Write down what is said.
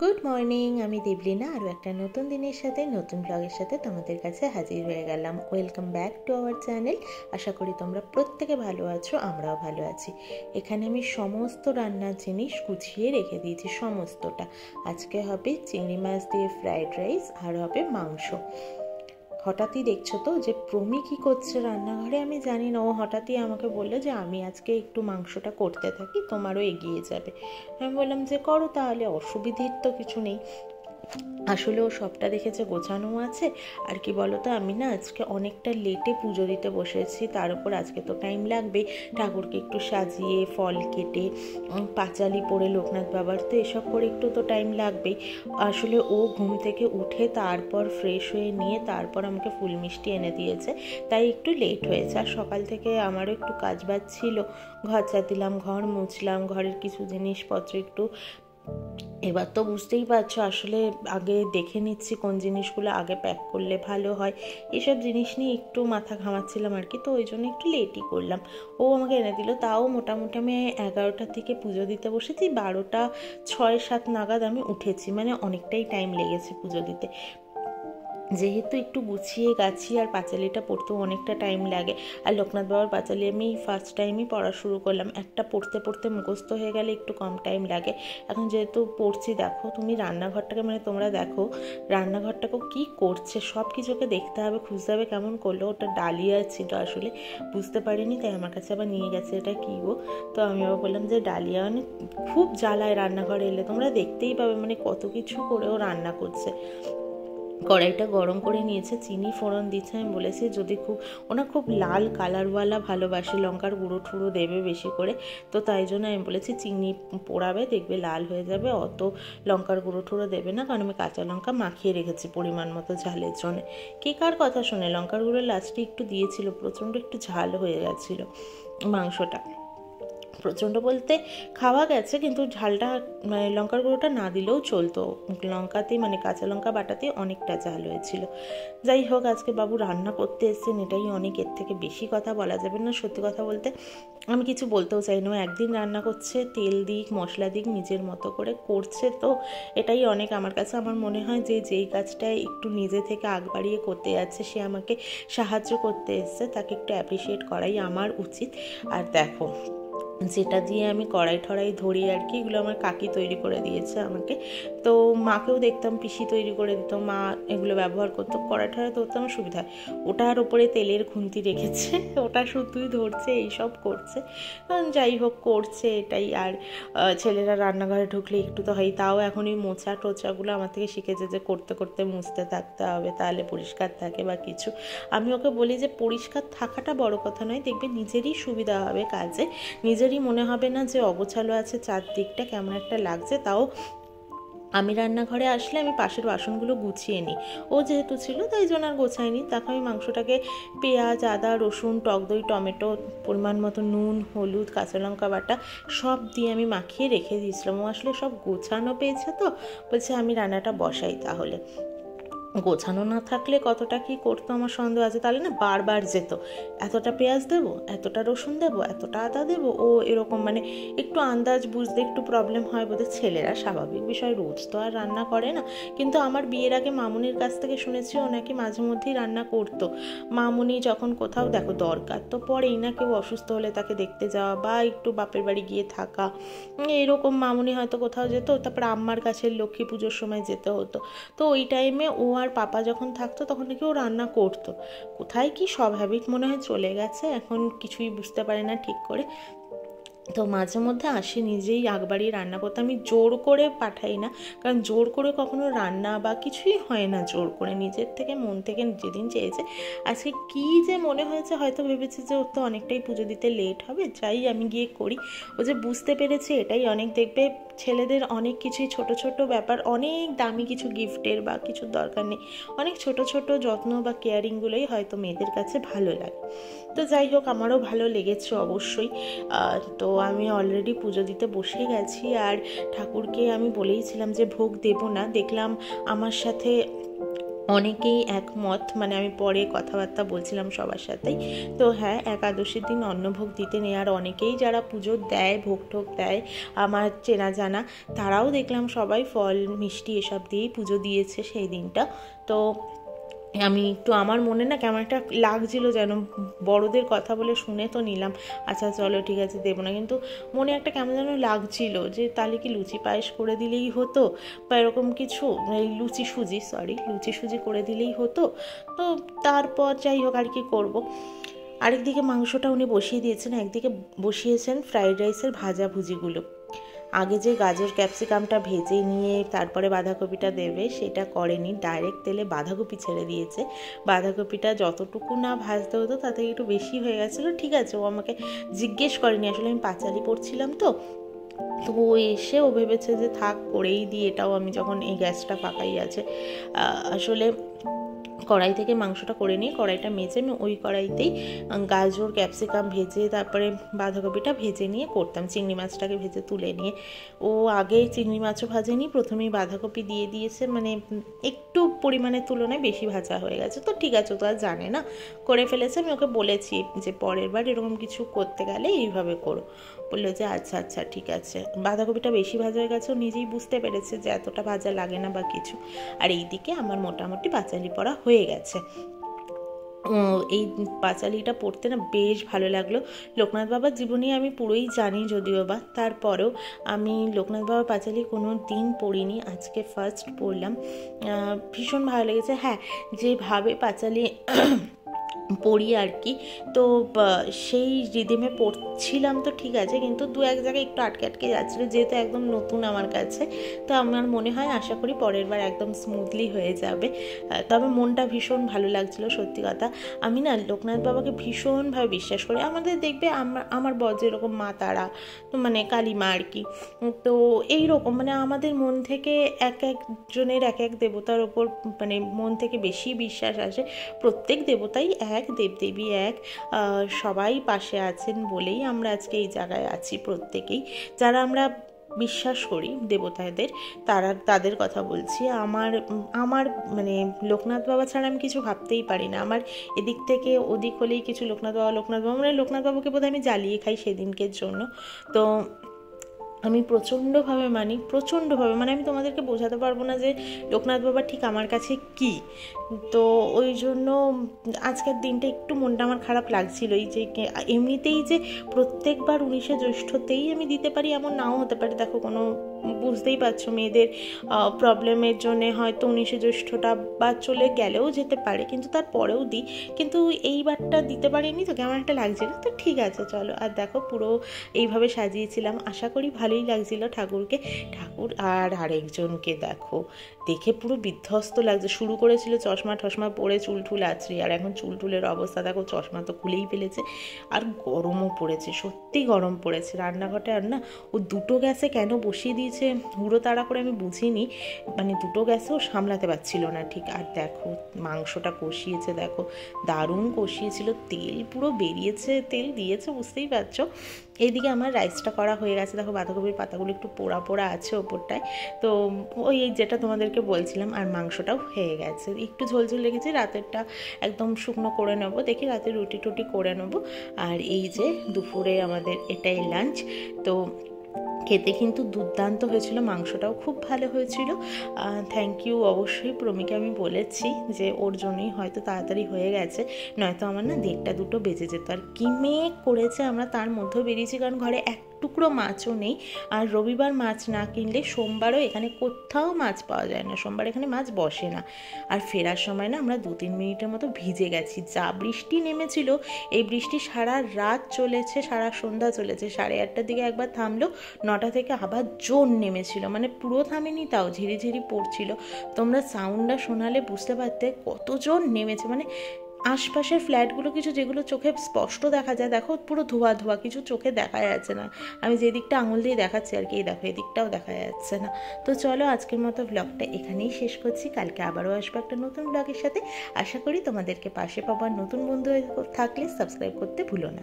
Good morning, আমি দেবলিনা আরও একটা নতুন দিনের সাথে নতুন ব্লগের সাথে তোমাদের কাছে হাজির হয়ে গেলাম। Welcome back to our channel. আশা করি তোমরা প্রত্যেকে ভালো আছো, আমরাও ভালো আছি। এখানে আমি সমস্ত রান্নার জিনিস গুছিয়ে রেখে দিয়েছি, সমস্তটা। আজকে হবে চিংড়ি মাছ দিয়ে ফ্রাইড রাইস আর হবে মাংস। হঠাৎই দেখছো তো যে প্রমি কী করছে রান্নাঘরে, আমি জানি না। ও হঠাৎই আমাকে বললো যে আমি আজকে একটু মাংসটা করতে থাকি, তোমারও এগিয়ে যাবে। আমি বললাম যে করো তাহলে, অসুবিধের তো কিছু নেই। আসলে ও সবটা দেখেছে গোছানো আছে। আর কি বলতো, আমি না আজকে অনেকটা লেটে পুজো দিতে বসেছি, তার উপর আজকে তো টাইম লাগবে ঠাকুরকে একটু সাজিয়ে ফল কেটে পাঁচালি পরে লোকনাথ বাবার, তো এসব করে একটু তো টাইম লাগবেই। আসলে ও ঘুম থেকে উঠে তারপর ফ্রেশ হয়ে নিয়ে তারপর আমাকে ফুল মিষ্টি এনে দিয়েছে, তাই একটু লেট হয়েছে। আর সকাল থেকে আমারও একটু কাজবাজ ছিল, ঘর দিলাম, ঘর মুছলাম, ঘরের কিছু জিনিসপত্র একটু। এবার তো বুঝতেই পারছো, আসলে আগে দেখে নিচ্ছি কোন জিনিসগুলো আগে প্যাক করলে ভালো হয়, এসব জিনিস নিয়ে একটু মাথা ঘামাচ্ছিলাম আর কি। তো ওই জন্য একটু লেটই করলাম। ও আমাকে এনে দিল, তাও মোটামুটি আমি 11টার থেকে পুজো দিতে বসেছি, 12টা 6-7 নাগাদ আমি উঠেছি, মানে অনেকটাই টাইম লেগেছে পুজো দিতে। যেহেতু একটু গুছিয়ে গাছিয়ে আর পাঁচালিটা পড়তেও অনেকটা টাইম লাগে। আর লোকনাথ বাবার পাঁচালি আমি ফার্স্ট টাইমই পড়া শুরু করলাম, একটা পড়তে পড়তে মুখস্থ হয়ে গেলে একটু কম টাইম লাগে। এখন যেহেতু পড়ছি, দেখো তুমি রান্নাঘরটাকে, মানে তোমরা দেখো রান্নাঘরটাকেও কী করছে, সব কিছুকে দেখতে হবে, খুঁজতে হবে কেমন করলো। ওটা ডালিয়া ছিল, আসলে বুঝতে পারিনি, তাই আমার কাছে আবার নিয়ে গেছে এটা কী গো। তো আমি আবার বললাম যে ডালিয়া, মানে খুব জ্বালায় রান্নাঘরে এলে, তোমরা দেখতেই পাবে মানে কত কিছু করেও রান্না করছে। কড়াইটা গরম করে নিয়েছে, চিনি ফোড়ন দিচ্ছে। আমি বলেছি যদি ওনা খুব লাল কালারওয়ালা ভালোবাসে, লঙ্কার গুঁড়ো ঠুড়ো দেবে বেশি করে, তো তাই জন্য আমি বলেছি চিনি পোড়াবে, দেখবে লাল হয়ে যাবে, অত লঙ্কার গুঁড়ো ঠুড়ো দেবে না, কারণ আমি কাঁচা লঙ্কা মাখিয়ে রেখেছি পরিমাণ মতো ঝালের জন্য। কে কার কথা শুনে লঙ্কার গুঁড়ো লাস্টে একটু দিয়েছিল, প্রচণ্ড একটু ঝাল হয়ে গেছিলো মাংসটা। প্রচণ্ড বলতে খাওয়া গেছে, কিন্তু ঝালটা মানে লঙ্কার গুঁড়োটা না দিলেও চলতো, লঙ্কাতেই মানে কাঁচা লঙ্কা বাটাতেই অনেকটা ঝাল হয়েছিল। যাই হোক, আজকে বাবু রান্না করতে এসছেন, এটাই অনেক, এর থেকে বেশি কথা বলা যাবে না। সত্যি কথা বলতে আমি কিছু বলতেও চাই না, একদিন রান্না করছে, তেল দিক মশলা দিক নিজের মতো করে করছে, তো এটাই অনেক আমার কাছে। আমার মনে হয় যে যেই কাজটায় একটু নিজে থেকে আগ বাড়িয়ে করতে যাচ্ছে, সে আমাকে সাহায্য করতে এসছে, তাকে একটু অ্যাপ্রিসিয়েট করাই আমার উচিত। আর দেখো, যেটা দিয়ে আমি কড়াই ঠড়াই ধরি আর কি, এগুলো আমার কাকি তৈরি করে দিয়েছে আমাকে। তো মাকেও দেখতাম পিসি তৈরি করে দিত, মা এগুলো ব্যবহার করতো, কড়াই ঠড়াই ধরতে আমার সুবিধা হয়। ওটার ওপরে তেলের খুন্তি রেখেছে, ওটা শুধুই ধরছে, এইসব করছে। যাই হোক, করছে এটাই। আর ছেলেরা রান্নাঘরে ঢুকলে একটু তো হয়, তাও এখন এই মোছা টোচাগুলো আমার থেকে শিখেছে যে করতে করতে মুছতে থাকতে হবে, তাহলে পরিষ্কার থাকে বা কিছু। আমি ওকে বলি যে পরিষ্কার থাকাটা বড় কথা নয়, দেখবে নিজেরই সুবিধা হবে কাজে, নিজেরই মনে হবে না যে অগোছালো আছে, চারদিকটা কেমন একটা লাগছে। তাও আমি রান্নাঘরে আসলে আমি পাশের বাসনগুলো গুছিয়ে নিই, ও যেহেতু ছিল তাই জন্য আর গোছাইনি। তাকে আমি মাংসটাকে পেঁয়াজ, আদা, রসুন, টক দই, টমেটো, পরিমাণ মতো নুন, হলুদ, কাঁচা লঙ্কা বাটা সব দিয়ে আমি মাখিয়ে রেখে দিয়েছিলাম। ও আসলে সব গোছানো পেয়েছে, তো বলছে আমি রান্নাটা বসাই তাহলে। গোছানো না থাকলে কতটা কি করতো আমার সন্দেহ আছে, তাহলে না বারবার যেত, এতটা পেঁয়াজ দেবো, এতটা রসুন দেবো, এতটা আদা দেবো, ও এরকম মানে একটু আন্দাজ বুঝতে একটু প্রবলেম হয় বোধহয়। ছেলেরা স্বাভাবিক বিষয়, রোজ তো আর রান্না করে না। কিন্তু আমার বিয়ের আগে মামুনির কাছ থেকে শুনেছি ও নাকি মাঝে মধ্যেই রান্না করতো। মামুনি যখন কোথাও, দেখো দরকার তো পড়েই না, কেউ অসুস্থ হলে তাকে দেখতে যাওয়া বা একটু বাপের বাড়ি গিয়ে থাকা, এরকম মামুনি হয়তো কোথাও যেত, তারপর আম্মার কাছে লক্ষ্মী পুজোর সময় যেতে হতো। তো ওই টাইমে ও আর পাপা যখন থাকতো তখন নাকি ও রান্না করতো। কোথায় কি সব হ্যাবিট মনে হয় চলে গেছে, এখন কিছুই বুঝতে পারে না ঠিক করে। তো মাঝে মধ্যে আসে, নিজেই আগ বাড়িয়ে রান্না করতে, আমি জোর করে পাঠাই না, কারণ জোর করে কখনো রান্না বা কিছুই হয় না জোর করে, নিজের থেকে মন থেকে যেদিন চেয়েছে। আজকে কী যে মনে হয়েছে, হয়তো ভেবেছে যে ওর তো অনেকটাই পুজো দিতে লেট হবে, যাই আমি গিয়ে করি। ও যে বুঝতে পেরেছে এটাই অনেক। দেখবে ছেলেদের অনেক কিছুই ছোট ছোট ব্যাপার, অনেক দামি কিছু গিফটের বা কিছুর দরকার নেই, অনেক ছোট ছোট যত্ন বা কেয়ারিংগুলোই হয়তো মেয়েদের কাছে ভালো লাগে। তো যাই হোক, আমারও ভালো লেগেছে অবশ্যই। তো আমি অলরেডি পুজো দিতে বসে গেছি, আর ঠাকুরকে আমি বলেইছিলাম যে ভোগ দেব না, দেখলাম আমার সাথে অনেকেই একমত, মানে আমি পরে কথাবার্তা বলছিলাম সবার সাথেই। তো হ্যাঁ, একাদশীর দিন অন্নভোগ দিতে নেই। আর অনেকেই যারা পুজো দেয়, ভোগ টোগ দেয়, আমার চেনা জানা, তারাও দেখলাম সবাই ফল মিষ্টি এসব দিয়েই পুজো দিয়েছে সেই দিনটা। তো আমি একটু, আমার মনে না কেমন একটা লাগছিল, যেন বড়দের কথা বলে শুনে তো নিলাম, আচ্ছা চলো ঠিক আছে দেবো না, কিন্তু মনে একটা কেমন যেন লাগছিল যে তাহলে কি লুচি পায়েস করে দিলেই হতো বা এরকম কিছু, লুচি সুজি করে দিলেই হতো। তো তারপর যাই হোক, আর কি করবো। আরেকদিকে মাংসটা উনি বসিয়ে দিয়েছেন, একদিকে বসিয়েছেন ফ্রাইড রাইসের ভাজাভুজিগুলো। আগে যে গাজর ক্যাপসিকামটা ভেজে নিয়ে তারপরে বাঁধাকপিটা দেবে সেটা করেনি, ডাইরেক্ট তেলে বাঁধাকপি ছেড়ে দিয়েছে। বাঁধাকপিটা যতটুকু না ভাজতে হতো তাতে একটু বেশি হয়ে গেছিলো, ঠিক আছে, ও আমাকে জিজ্ঞেস করেনি, আসলে আমি পাঁচালি পড়ছিলাম তো ও এসে ও ভেবেছে যে থাক করেই দিই, এটাও আমি যখন এই গ্যাসটা ফাঁকাই আছে। আসলে কড়াই থেকে মাংসটা করে নিয়ে কড়াইটা মেজে আমি ওই কড়াইতেই গাজর ক্যাপসিকাম ভেজে তারপরে বাঁধাকপিটা ভেজে নিয়ে করতাম, চিংড়ি মাছটাকে ভেজে তুলে নিয়ে। ও আগে চিংড়ি মাছও ভাজেনি, প্রথমেই বাঁধাকপি দিয়ে দিয়েছে, মানে একটু পরিমাণের তুলনায় বেশি ভাজা হয়ে গেছে। তো ঠিক আছে, তো আর জানে না, করে ফেলেছে। আমি ওকে বলেছি যে পরের বার এরকম কিছু করতে গেলে এইভাবে করো। বললো যে আচ্ছা আচ্ছা ঠিক আছে। বাঁধাকপিটা বেশি ভাজা হয়ে গেছে, ও নিজেই বুঝতে পেরেছে যে এতটা ভাজা লাগে না বা কিছু। আর এইদিকে আমার মোটামুটি পাঁচালি পড়া হয়ে গেছে। এই পাঁচালিটা পড়তে না বেশ ভালো লাগলো। লোকনাথ বাবার জীবনী আমি পুরোই জানি যদিও বা, তারপরেও আমি লোকনাথ বাবার পাঁচালি কোনো দিন পড়িনি, আজকে ফার্স্ট পড়লাম। ভীষণ ভালো লেগেছে। হ্যাঁ, যেভাবে পাঁচালি পড়ি আর কি, তো সেই রিদিমে পড়ছিলাম তো ঠিক আছে, কিন্তু দু এক জায়গায় একটু আটকে আটকে যাচ্ছিলো, যেহেতু একদম নতুন আমার কাছে। তো আমার মনে হয়, আশা করি পরের বার একদম স্মুথলি হয়ে যাবে। তবে মনটা ভীষণ ভালো লাগছিলো, সত্যি কথা। আমি না লোকনাথ বাবাকে ভীষণভাবে বিশ্বাস করি। আমাদের দেখবে আমার বর যেরকম মা তারা, তো মানে কালী মা আর কি, তো এইরকম মানে আমাদের মন থেকে এক একজনের এক এক দেবতার ওপর মানে মন থেকে বেশি বিশ্বাস আসে। প্রত্যেক দেবতাই এক, দেবদেবী এক, সবাই পাশে আছেন বলেই আমরা আজকে এই জায়গায় আছি প্রত্যেকেই। যারা আমরা বিশ্বাস করি দেবতাদের, তাদের কথা বলছি। আমার মানে লোকনাথ বাবা ছাড়া আমি কিছু ভাবতেই পারি না। আমার এদিক থেকে ওদিক হলেই কিছু লোকনাথ বাবা মানে লোকনাথ বাবাকে বোধহয় আমি জ্বালিয়ে খাই সেদিনকের জন্য। তো আমি প্রচণ্ডভাবে মানি, মানে আমি তোমাদেরকে বোঝাতে পারবো না যে লোকনাথ বাবা ঠিক আমার কাছে কি। তো ওই জন্য আজকের দিনটা একটু মনটা আমার খারাপ লাগছিলোই, যে এমনিতেই যে প্রত্যেকবার 19শে জ্যৈষ্ঠতেই আমি দিতে পারি এমন নাও হতে পারে। দেখো, কোনো বুঝতেই পারছো, মেয়েদের প্রবলেমের জন্যে হয়তো 19শে জ্যৈষ্ঠটা বা চলে গেলেও যেতে পারে, কিন্তু তারপরেও দিই। কিন্তু এইবারটা দিতে পারিনি, তো কেমন একটা লাগছিল। তো ঠিক আছে চলো। আর দেখো, পুরো এইভাবে সাজিয়েছিলাম, আশা করি ভালোই লাগছিল ঠাকুরকে। ঠাকুর আর আরেকজনকে দেখো, দেখে পুরো বিধ্বস্ত লাগছে। শুরু করেছিল চশমা টশমা পরে চুল টুল আছড়ি, আর এখন চুল টুলের অবস্থা দেখো, চশমা তো খুলেই ফেলেছে। আর গরমও পড়েছে, সত্যি গরম পড়েছে। রান্নাঘরটা আর না, ও দুটো গ্যাসে কেন বসিয়ে দিয়েছে হুড়ো তাড়া করে আমি বুঝিনি, মানে দুটো গ্যাসেও সামলাতে পারছিল না ঠিক। আর দেখো মাংসটা কষিয়েছে, দেখো দারুণ কষিয়েছিল, তেল পুরো বেরিয়েছে, তেল দিয়েছে, বুঝতেই পারছো। এইদিকে আমার রাইসটা করা হয়ে গেছে, দেখো বাঁধাকপির পাতাগুলো একটু পোড়া পোড়া আছে ওপরটায়। তো ওই যেটা তোমাদেরকে বলছিলাম, আর মাংসটাও হয়ে গেছে, একটু ঝোলঝোল লেগেছে। রাতেরটা একদম শুকনো করে নেবো, দেখি রাতে রুটি টুটি করে নেবো। আর এই যে দুপুরে আমাদের এটাই লাঞ্চ। তো খেতে কিন্তু দুর্দান্ত হয়েছিল, মাংসটাও খুব ভালো হয়েছিল। থ্যাংক ইউ অবশ্যই প্রমিকে, আমি বলেছি যে ওর জন্যই হয়তো তাড়াতাড়ি হয়ে গেছে, নয়তো আমার না 1:30-2 বেজে যেত। আর কি মেঘ করেছে, আমরা তার মধ্যেও বেরিয়েছি, কারণ ঘরে এক টুকরো মাছও নেই। আর রবিবার মাছ না কিনলে সোমবারও এখানে কোথাও মাছ পাওয়া যায় না, সোমবার এখানে মাছ বসে না। আর ফেরার সময় না আমরা 2-3 মিনিটের মতো ভিজে গেছি, যা বৃষ্টি নেমেছিল। এই বৃষ্টি সারা রাত চলেছে, সারা সন্ধ্যা চলেছে, 8:30টার দিকে একবার থামলো, 9টা থেকে আবার জোর নেমেছিল, মানে পুরো থামেনি, তাও ঝিরিঝিরি পড়ছিল। তোমরা সাউন্ডটা শোনালে বুঝতে পারতে কত জোর নেমেছে। মানে আশপাশের ফ্ল্যাটগুলো কিছু যেগুলো চোখে স্পষ্ট দেখা যায়, দেখো পুরো ধোয়া ধোয়া, কিছু চোখে দেখা যাচ্ছে না। আমি যে দিকটা আঙুল দিয়ে দেখাচ্ছি আর কি, দেখো এদিকটাও দেখা যাচ্ছে না। তো চলো, আজকের মতো ব্লগটা এখানেই শেষ করছি। কালকে আবারও আসবো একটা নতুন ব্লগের সাথে। আশা করি তোমাদেরকে পাশে পাবার। নতুন বন্ধু থাকলে সাবস্ক্রাইব করতে ভুলো না।